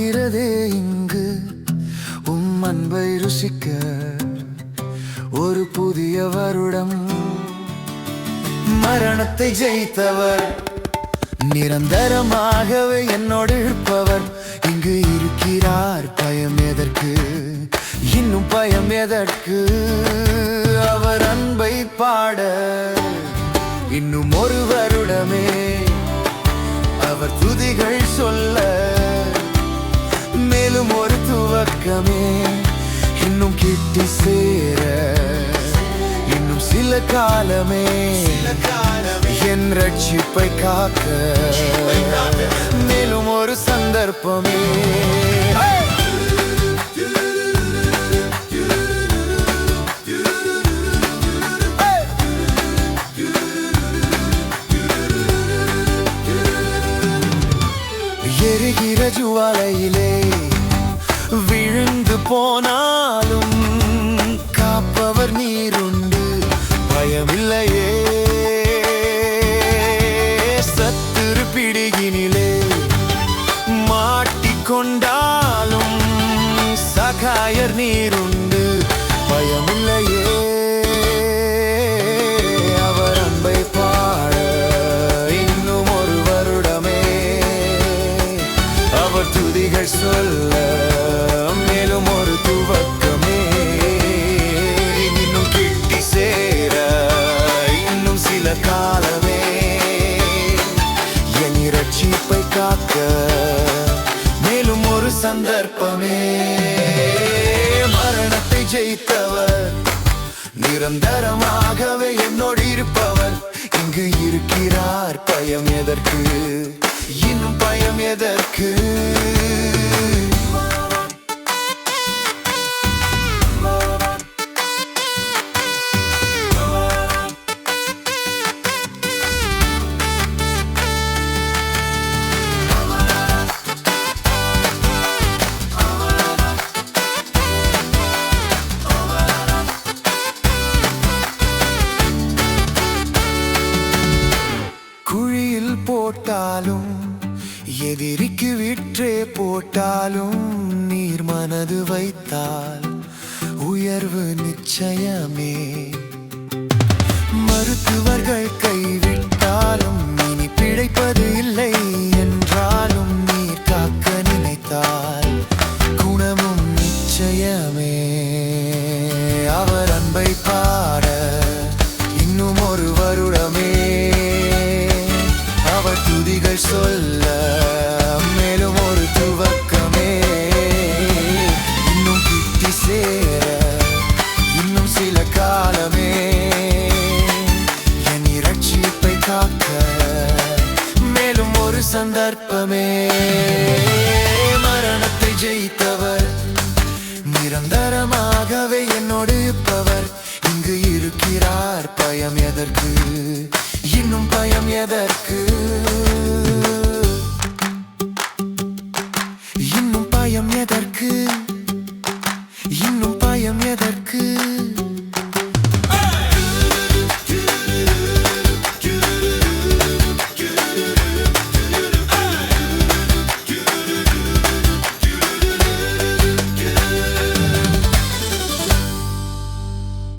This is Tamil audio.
ஆகிறதே இங்கு அன்பை ருசிக்க ஒரு புதிய வருடம். மரணத்தை ஜெயித்தவர், நிரந்தரமாகவே என்னோடு இருப்பவர் இங்கு இருக்கிறார். பயம் எதற்கு, இன்னும் பயம் எதற்கு? அவர் அன்பை பாட இன்னும் ஒரு வருடமே, அவர் துதிகள் சொல்ல மேலும் ஒரு துவக்கமே. இன்னும் கிட்டி சேர இன்னும் சில காலமே, என் ரட்சிப்பை காக்க மேலும் ஒரு சந்தர்ப்பமே. எரிகிற ஜுவாலையிலே விழுந்து போனாலும் காப்பவர் நீருண்டு, பயமில்லையே. சத்துரு பிடிகினிலே மாட்டிக்கொண்டாலும் சகாயர் நீருண்டு, பயமில்லையே. அவர் அன்பை பாட இன்னும் ஒரு வருடமே, அவர் துதிகள் சொல்ல மேலும் ஒரு துவக்கமே. இன்னும் கிட்டி சேர இன்னும் சில காலமே, என் இரட்சிப்பை காக்க மேலும் ஒரு சந்தர்ப்பமே. மரணத்தை ஜெயித்தவர், நிரந்தரமாகவே என்னோடு இருப்பவர் இங்கு இருக்கிறார். பயம் எதற்கு, இன்னும் பயம் எதற்கு? குழியில் போட்டாலும் எதிரிக்கு விற்றே போட்டாலும் நீர் மனது வைத்தால் உயர்வு நிச்சயமே. மருத்துவர்கள் கைவிட்டாலும் இனி பிழைப்பது இல்லை என்றாலும் நீர் காக்க நினைத்தால் குணமும் நிச்சயமே. அவர் அன்பை பாட இன்னும் ஒரு வருடமே, அவர் துதிகள் சொல்ல மேலும் ஒரு துவக்கமே. இன்னும் கிட்டி சேர இன்னும் சில காலமே, என் இரட்சிப்பை காக்க மேலும் ஒரு சந்தர்ப்பமே. மரணத்தை ஜெயித்தவர், நிரந்தரமாகவே என்னோடு இருப்பவர் இங்கு இருக்கிறார். பயம் எதற்கு, இன்னும் பயம் எதற்கு?